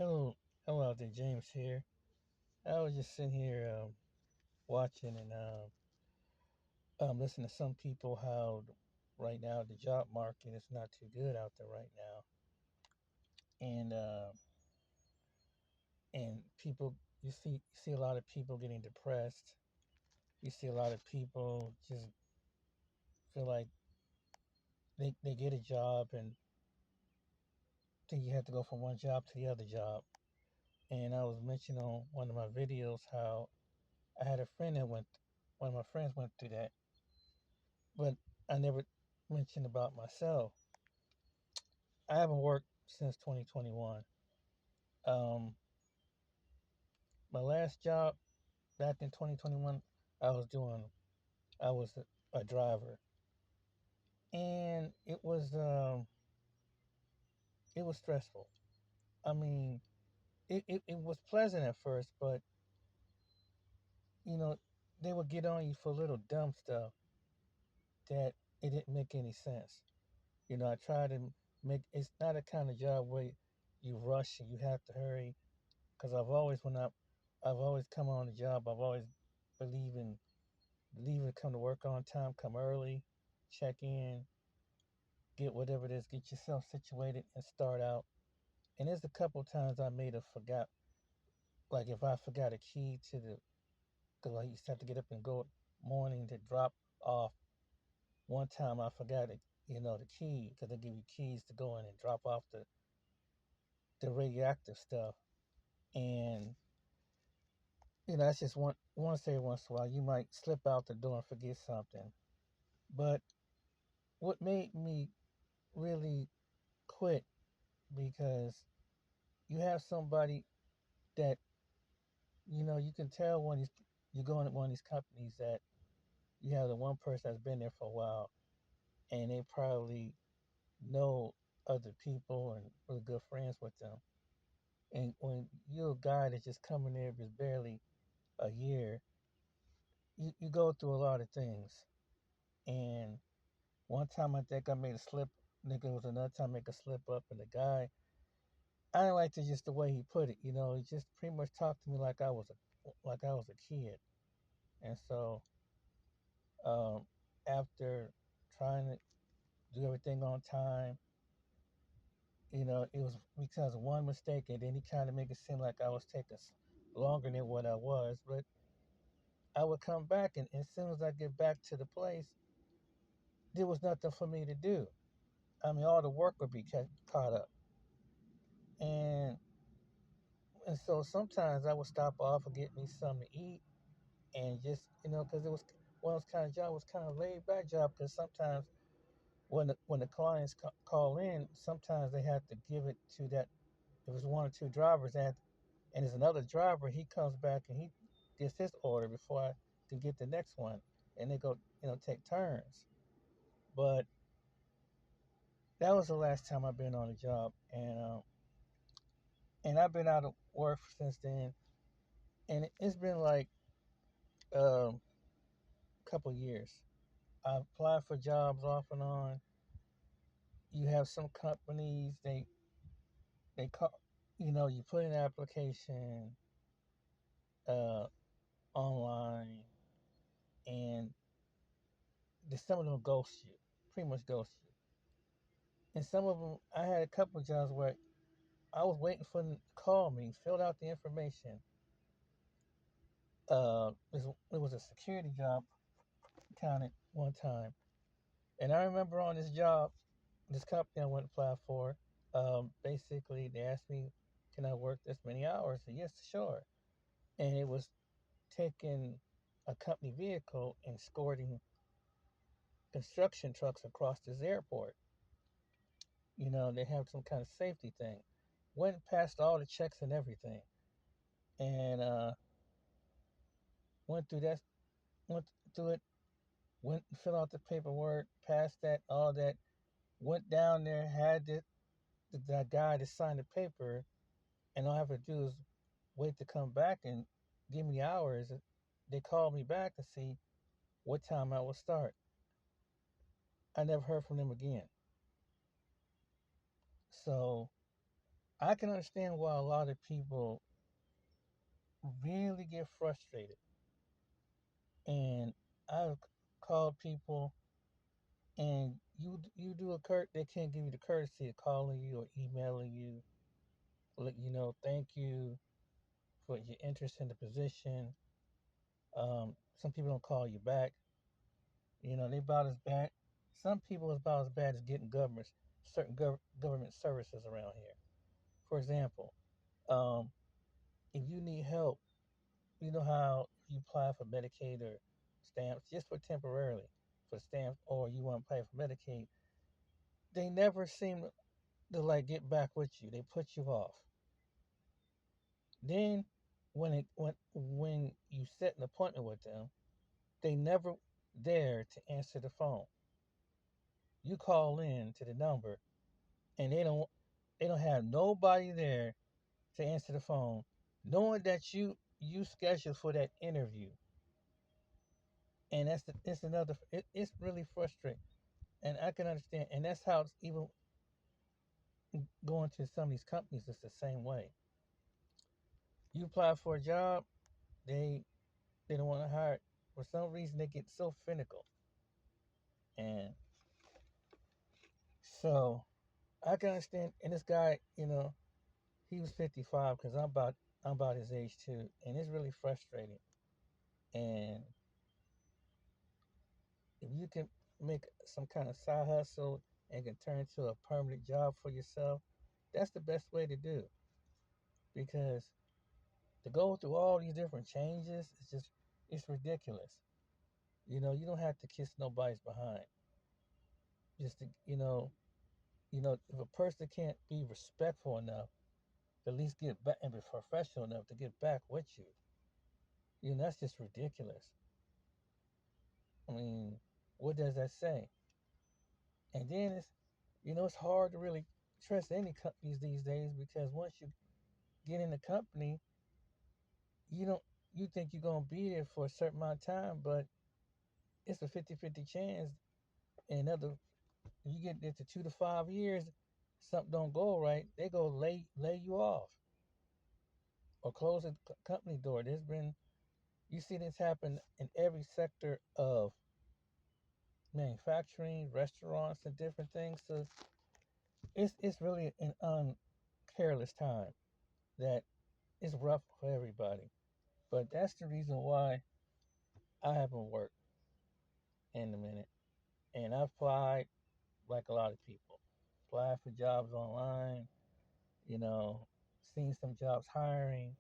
Hello, hello out there, James here. I was just sitting here watching and listening to some people how right now the job market is not too good out there right now, and people you see a lot of people getting depressed. You see a lot of people just feel like they get a job and think you have to go from one job to the other job. And I was mentioning on one of my videos how I had a friend that went, one of my friends went through that, but I never mentioned about myself. I haven't worked since 2021. Um, my last job back in 2021, I was doing, I was a driver, and it was stressful. I mean, it was pleasant at first, but you know, they would get on you for little dumb stuff that it didn't make any sense. I try to make it's not a kind of job where you rush and you have to hurry. Because I've always come on the job. I've always believe in believe in come to work on time, come early, check in, get whatever it is, get yourself situated and start out. And there's a couple times I made a forgot, like if I forgot a key to the, because I used to have to get up and go morning to drop off. One time I forgot it, the key, because they give you keys to go in and drop off the radioactive stuff. And that's just once every once in a while you might slip out the door and forget something. But what made me really quit, because you have somebody that you can tell when you go into one of these companies that you have the one person that's been there for a while, and they probably know other people and really good friends with them. And when you're a guy that's just coming there just barely a year, you go through a lot of things. And one time I think I made a slip. I think it was another time I make a slip up, and the guy, I didn't like just the way he put it. He just pretty much talked to me like I was a kid. And so um, after trying to do everything on time, it was because of one mistake, and then he kind of make it seem like I was taking longer than what I was. But I would come back, and as soon as I get back to the place, there was nothing for me to do. I mean, all the work would be caught up, and so sometimes I would stop off and get me something to eat, and just because it was one of those kind of job was kind of laid back job, because sometimes when the clients call in, sometimes they have to give it to that. If it's one or two drivers, and there's another driver, he comes back and he gets his order before I can get the next one, and they go take turns. But that was the last time I've been on a job, and I've been out of work since then, and it's been like a couple years. I applied for jobs off and on. You have some companies, they call, you put in an application uh, online, and some of them ghost you, pretty much ghost you. And some of them, I had a couple of jobs where I was waiting for them to call me, filled out the information. It was a security job, counted one time, and I remember on this job, this company I went to apply for, basically they asked me, can I work this many hours? I said, yes, sure. And it was taking a company vehicle and escorting construction trucks across this airport. They have some kind of safety thing. Went past all the checks and everything, and went through that, went through it, went and filled out the paperwork, passed that, all that. Went down there, had that guy to sign the paper, and all I have to do is wait to come back and give me the hours. They called me back to see what time I would start. I never heard from them again. So I can understand why a lot of people really get frustrated. And I've called people, and you do a they can't give you the courtesy of calling you or emailing you, let you know thank you for your interest in the position. Some people don't call you back. They about as bad. Some people is about as bad as getting certain government services around here. For example, um, if you need help, you know how if you apply for Medicaid or stamps just for temporarily for stamps, or you want to apply for Medicaid, they never seem to like get back with you. They put you off. Then when you set an appointment with them, they never there to answer the phone. You call in to the number, and they don't have nobody there to answer the phone, knowing that you scheduled for that interview. And it's another. It's really frustrating, and I can understand. And that's how it's even going to some of these companies. It's the same way. You apply for a job, they they don't want to hire. For some reason, they get so finical, and so I can understand. And this guy, he was 55 because I'm about his age too, and it's really frustrating. And if you can make some kind of side hustle and can turn into a permanent job for yourself, that's the best way to do. Because to go through all these different changes, it's ridiculous. You don't have to kiss nobody's behind. Just to, if a person can't be respectful enough to at least get back and be professional enough to get back with you, that's just ridiculous. I mean, what does that say? And then it's hard to really trust any companies these days because once you get in the company, you don't you think you're gonna be there for a certain amount of time, but it's a 50-50 chance. And you get into 2 to 5 years, something don't go right, they go lay you off or close the company door. You see this happen in every sector of manufacturing, restaurants, and different things. So it's really an careless time that is rough for everybody. But that's the reason why I haven't worked in a minute. And I've applied like a lot of people. Applied for jobs online, you know, seen some jobs hiring,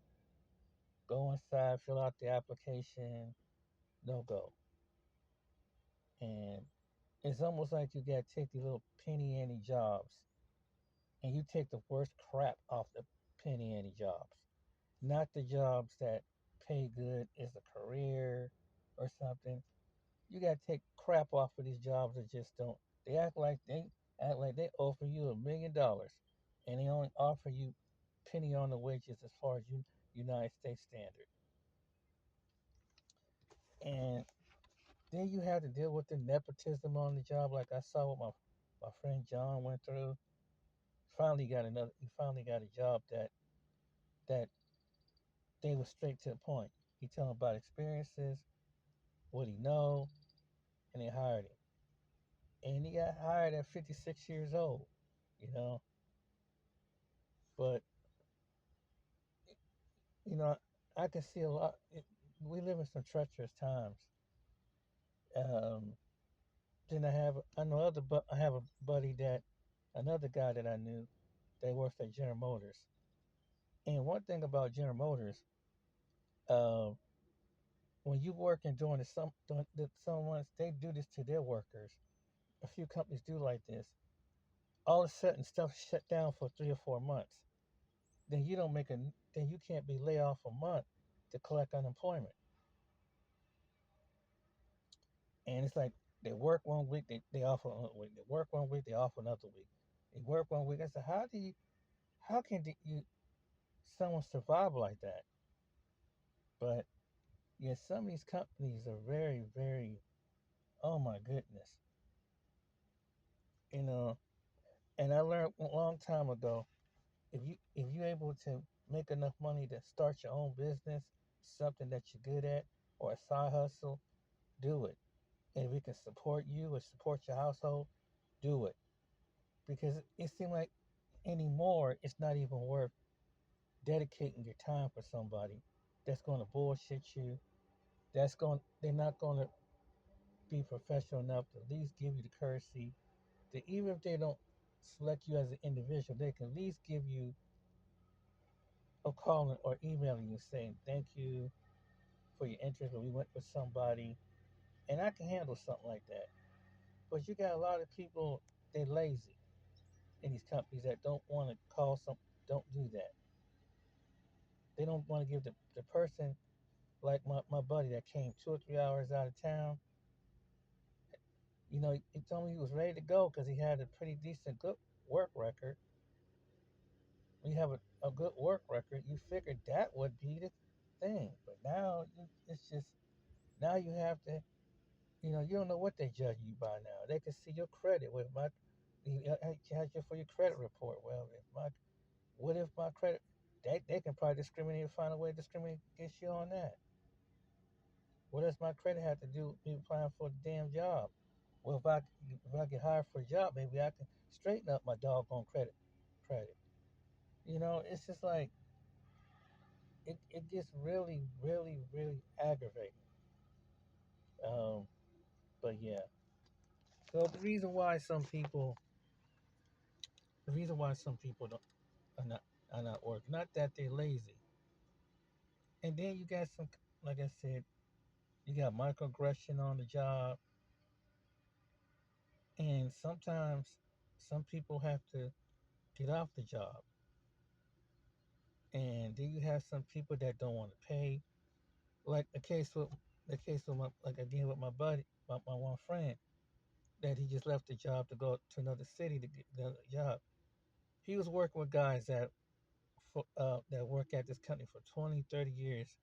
go inside, fill out the application, no go. And it's almost like you gotta take these little penny ante jobs and you take the worst crap off the penny ante jobs. Not the jobs that pay good as a career or something. You gotta take crap off of these jobs that just don't. They act like they offer you $1 million, and they only offer you penny on the wages as far as United States standard. And then you have to deal with the nepotism on the job, like I saw what my friend John went through. He finally got a job that they were straight to the point. He told him about experiences, what he know, and they hired him. And he got hired at 56 years old, you know. But you know, I can see a lot. We live in some treacherous times. Um, then I know but I have a buddy another guy that I knew that works at General Motors. And one thing about General Motors, uh, when you working during the someone they do this to their workers. A few companies do like this. All of a sudden, stuff shut down for 3 or 4 months. Then you don't make a then you can't be laid off a month to collect unemployment. And it's like they work one week, they off another week. They work one week, they off another week. They work one week. I said, how can someone survive like that? But yeah, some of these companies are very, very, oh my goodness, you know. And I learned a long time ago, if you're able to make enough money to start your own business, something that you're good at, or a side hustle, do it. And if we can support you or support your household, do it. Because it seems like anymore it's not even worth dedicating your time for somebody that's going to bullshit you. They're not going to be professional enough to at least give you the courtesy that even if they don't select you as an individual, they can at least give you a call or emailing you saying thank you for your interest, but we went with somebody, and I can handle something like that. But you got a lot of people, they're lazy in these companies that don't want to call some, don't do that. They don't want to give the person, like my buddy that came 2 or 3 hours out of town. He told me he was ready to go because he had a pretty decent good work record. When you have a good work record, you figured that would be the thing. But now it's just, now you have to, you don't know what they judge you by now. They can see your credit. With my, I judge you for your credit report. Well, what if my credit, they can probably discriminate and find a way to discriminate against you on that. What does my credit have to do with me applying for the damn job? Well, if I get hired for a job, maybe I can straighten up my doggone credit. It's just like it gets really, really, really aggravating. Um, but yeah. So the reason why some people don't are not working, not that they're lazy, and then you got some, like I said, you got microaggression on the job, and sometimes some people have to get off the job, and then you have some people that don't want to pay. Like the case with my, like again with my buddy, my one friend, that he just left the job to go to another city to get the job. He was working with guys that work at this company for 20, 30 years,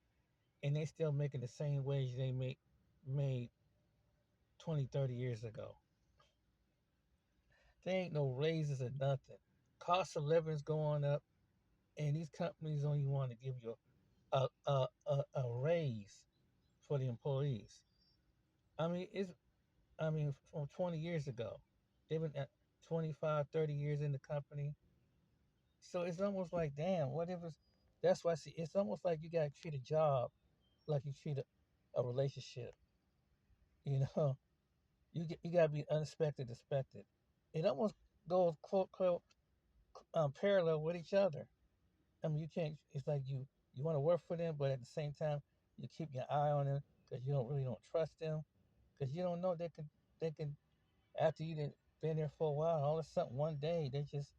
and they still making the same wage they made 20, 30 years ago. There ain't no raises or nothing. Cost of living's going up, and these companies only want to give you a raise for the employees. I mean, from 20 years ago, they've been at 25, 30 years in the company. So it's almost like, damn, what if it's, that's why I see, it's almost like you got to treat a job like you treat a relationship. You know, you got to be unexpected, expected. It almost goes parallel with each other. I mean, you can't. It's like you want to work for them, but at the same time, you keep your eye on them because you don't trust them because you don't know they can after you done been there for a while, all of a sudden one day they just,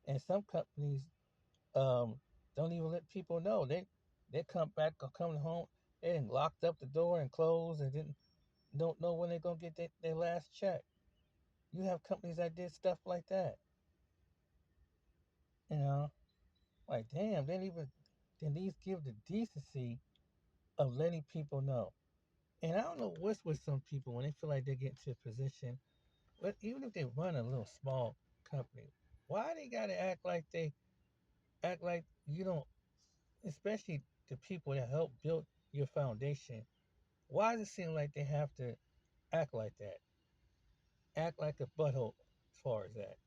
and some companies um don't even let people know. They come back or coming home, they didn't locked up the door and closed and didn't don't know when they're gonna get their last check. You have companies that did stuff like that, you know. Like damn, they at least give the decency of letting people know. And I don't know what's with some people when they feel like they get into a position, but even if they run a little small company, why they gotta act like you don't, especially the people that help build your foundation. Why does it seem like they have to act like that? Act like a butthole as far as that.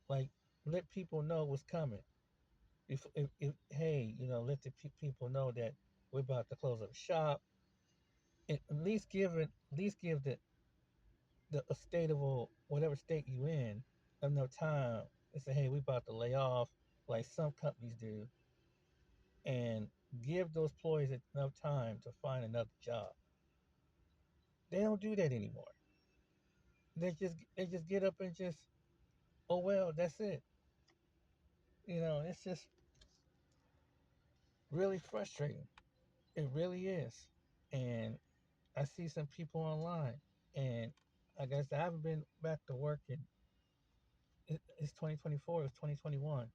Like, let people know what's coming. If hey, let the people know that we're about to close up shop. At least give the a state of whatever state you in enough time and say, hey, we're about to lay off, like some companies do, and give those employees enough time to find another job. They don't do that anymore. They just get up and just, oh well, that's it. It's just really frustrating. It really is. And I see some people online, and I guess I haven't been back to work in, it's 2024, it's 2021,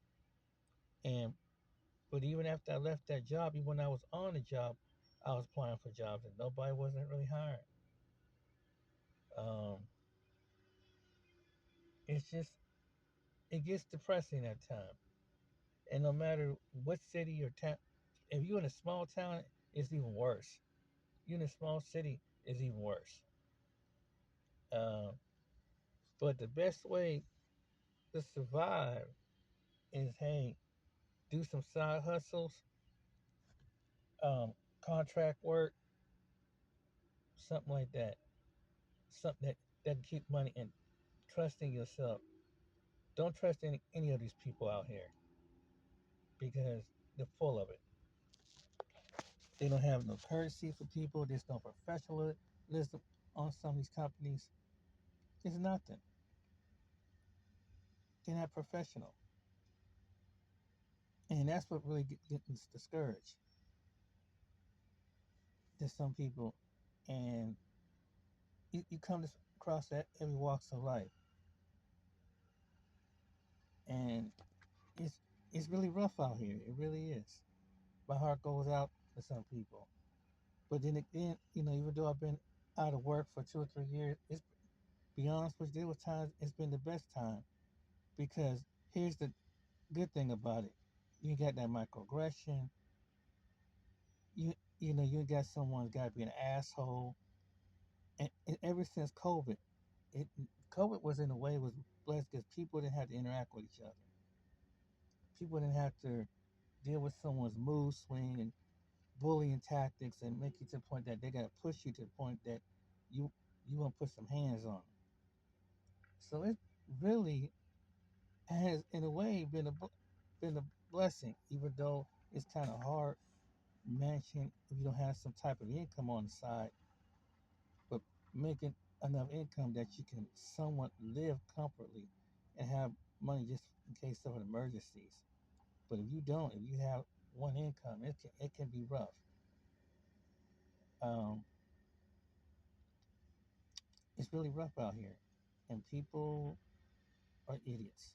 and but even after I left that job, even when I was on the job, I was applying for jobs and nobody wasn't really hiring. Um, it's just, it gets depressing at times. And no matter what city or town, if you're in a small town, it's even worse. You're in a small city, it's even worse. Uh, but the best way to survive is, hey, do some side hustles, um, contract work, something like that. Something that keep money and trusting yourself. Don't trust any of these people out here because they're full of it. They don't have no courtesy for people. There's no professionalism on some of these companies. It's nothing. They're not professional. And that's what really gets discouraged. There's some people, and you come across that every walks of life, and it's it's really rough out here. It really is. My heart goes out to some people. But then again, even though I've been out of work for 2 or 3 years, it's be honest with you, there was times it's been the best time because here's the good thing about it. You got that microaggression. You ain't got someone's got to be an asshole. And ever since it COVID was in a way was blessed because people didn't have to interact with each other. People didn't have to deal with someone's mood swing and bullying tactics and make you to the point that they got to push you to the point that you you want to put some hands on them. So it really has, in a way, been a blessing, even though it's kind of hard managing if you don't have some type of income on the side, but making enough income that you can somewhat live comfortably and have money just in case of emergencies. But if you don't, if you have one income, it can be rough. Um, it's really rough out here, and people are idiots.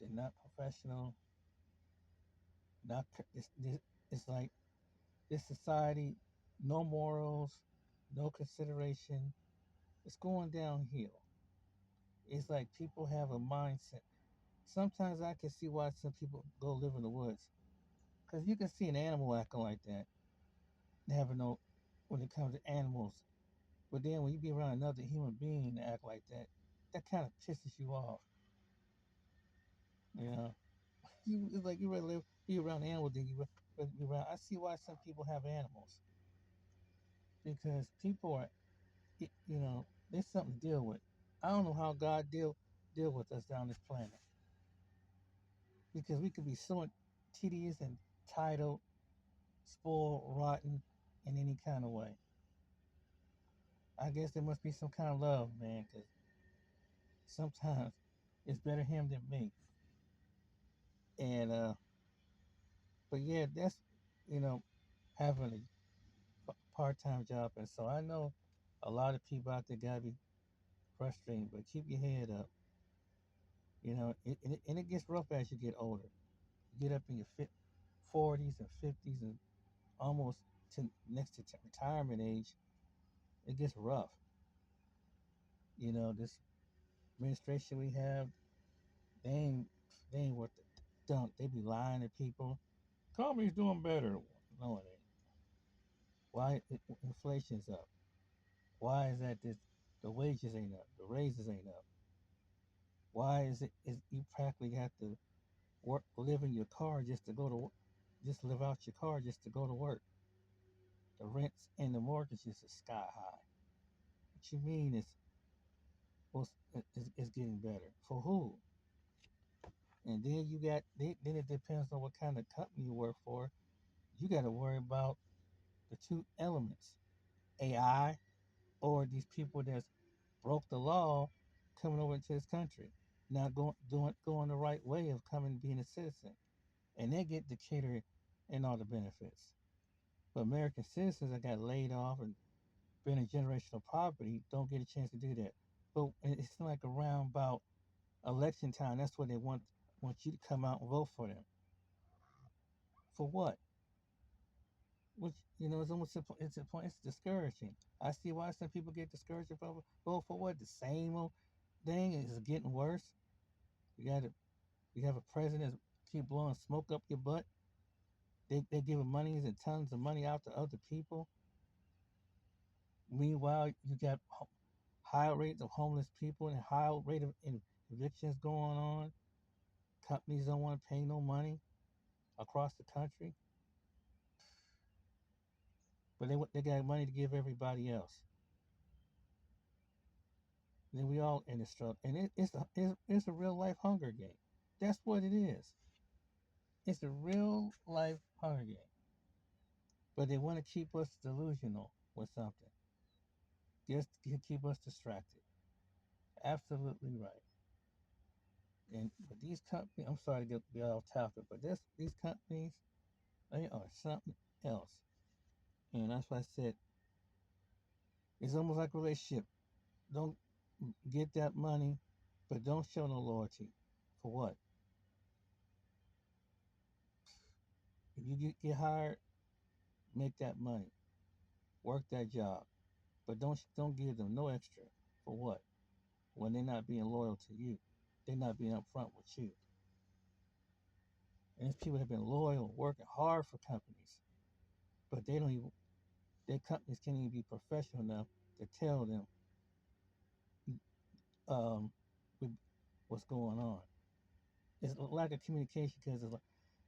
They're not professional. Not it's like this society, no morals, no consideration. It's going downhill. It's like people have a mindset. Sometimes I can see why some people go live in the woods. Because you can see an animal acting like that. They have no, when it comes to animals. But then when you be around another human being that act like that kind of pisses you off. You know, it's like you rather be around animals than you rather be around. I see why some people have animals because people are, there's something to deal with. I don't know how God deal with us down this planet because we could be so tedious and titled, spoiled, rotten in any kind of way. I guess there must be some kind of love, man, because sometimes it's better him than me. And but yeah, that's you know having a part-time job, and so I know a lot of people out there gotta be frustrating, but keep your head up. And it gets rough as you get older. You get up in your 40s and 50s and almost to next to retirement age, it gets rough. This administration we have, they ain't they ain't worth the dump. They be lying to people. Company's doing better. No, it ain't. Why inflation's up? Why is that the wages ain't up? The raises ain't up. Why is you practically have to live in your car just to go to just live out your car just to go to work? The rents and the mortgages are sky high. What you mean is getting better for who? And then then it depends on what kind of company you work for. You got to worry about the two elements: AI or these people that's broke the law coming over into this country, not going the right way of coming being a citizen, and they get the cater and all the benefits. But American citizens that got laid off and been in generational poverty don't get a chance to do that. But it's like around about election time. That's when they want you to come out and vote for them. For what? Which it's almost it's a point. It's discouraging. I see why some people get discouraged about vote for what the same old thing is getting worse. You got to. You have a president that keep blowing smoke up your butt. They giving monies and tons of money out to other people. Meanwhile, you got high rates of homeless people and high rate of evictions going on. Companies don't want to pay no money across the country, but they got money to give everybody else. Then we all in the struggle, and it's a real life hunger game. That's what it is. It's a real life hunger game. But they want to keep us delusional with something, just to keep us distracted. Absolutely right. And but these companies, I'm sorry to get off topic, but these companies, they are something else. And that's why I said it's almost like a relationship. Don't get that money, but don't show no loyalty. For what? If you get hired, make that money, work that job, but don't give them no extra. For what? When they're not being loyal to you, they're not being upfront with you. And these people have been loyal, working hard for companies, but they don't even. Their companies can't even be professional enough to tell them um, what's going on. It's a lack of communication because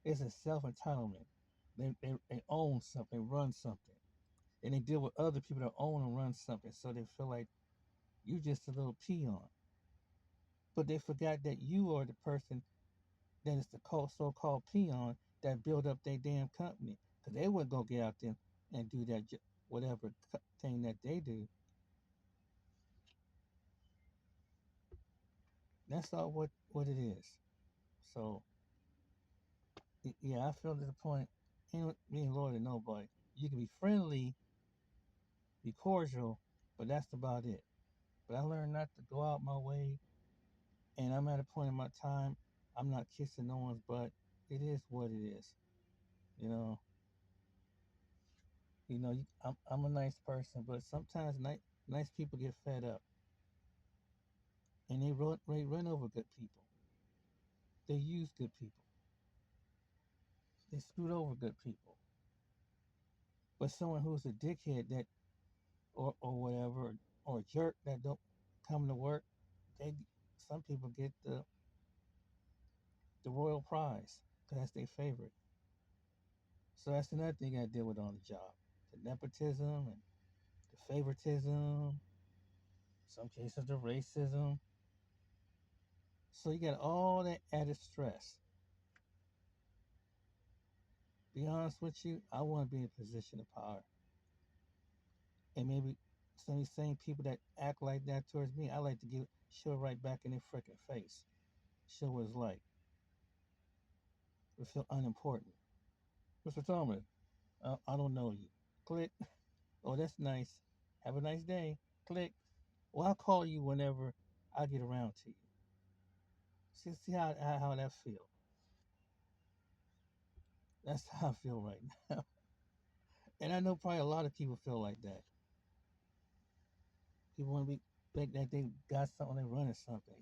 it's a self entitlement. They own something, they run something, and they deal with other people that own and run something, so they feel like you just a little peon. But they forgot that you are the person that is the so-called peon that built up their damn company. Because they wouldn't go get out there and do that whatever thing that they do. That's all what it is. So yeah, I feel to the point. Ain't being loyal to nobody. You can be friendly, be cordial, but that's about it. But I learned not to go out my way, and I'm at a point in my time. I'm not kissing no one's butt. It is what it is. You know, I'm a nice person, but sometimes nice people get fed up, and they run over good people. They use good people. They scoot over good people. But someone who's a dickhead that or whatever or a jerk that don't come to work, they some people get the royal prize because that's their favorite. So that's another thing I deal with on the job: the nepotism and the favoritism. Some cases the racism. So you got all that added stress. Be honest with you, I want to be in a position of power, and maybe some of these same people that act like that towards me, I like to show it right back in their freaking face. Show what it's like. We feel unimportant. Mr. Thomas, I don't know you. Click. Oh, that's nice. Have a nice day. Click. Well, I'll call you whenever I get around to you. See how that feel. That's how I feel right now. And I know probably a lot of people feel like that. People want to be think that they got something, they running something.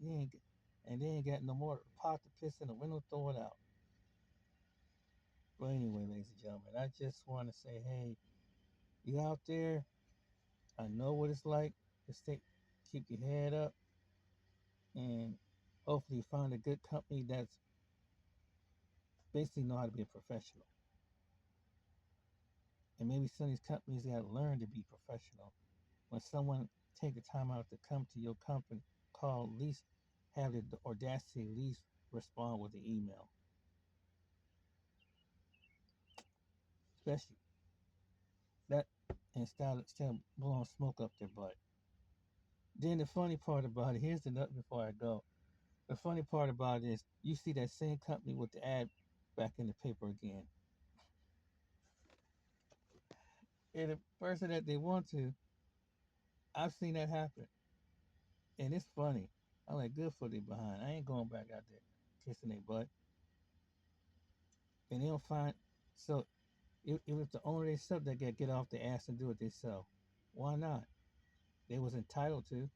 And they ain't got no more pot to piss in the window, throw it out. But anyway, ladies and gentlemen, I just want to say, hey, you out there? I know what it's like to keep your head up, and hopefully find a good company that's basically know how to be a professional. And maybe some of these companies got to learn to be professional. When someone take the time out to come to your company, call, at least have the audacity, at least respond with an email. Especially that, instead of blowing smoke up their butt. Then the funny part about it, here's the nut before I go. The funny part about it is you see that same company with the ad back in the paper again. And the person that they want to, I've seen that happen. And it's funny. I'm like, good for they behind. I ain't going back out there kissing their butt. And they don't find so it was the owner themselves that get off the ass and do it themselves. Why not? They was entitled to.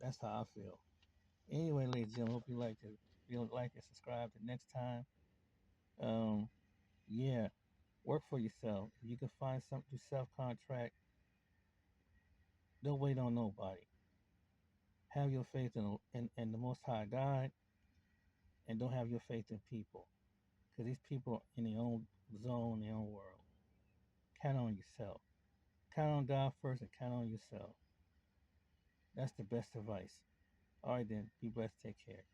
That's how I feel. Anyway, ladies and gentlemen, hope you like it. If you like and subscribe the next time. Um, yeah, work for yourself. If you can find something to self contract, don't wait on nobody. Have your faith in the Most High God, and don't have your faith in people, because these people are in their own zone, their own world. Count on yourself. Count on God first, and count on yourself. That's the best advice. All right, then. Be blessed. Take care.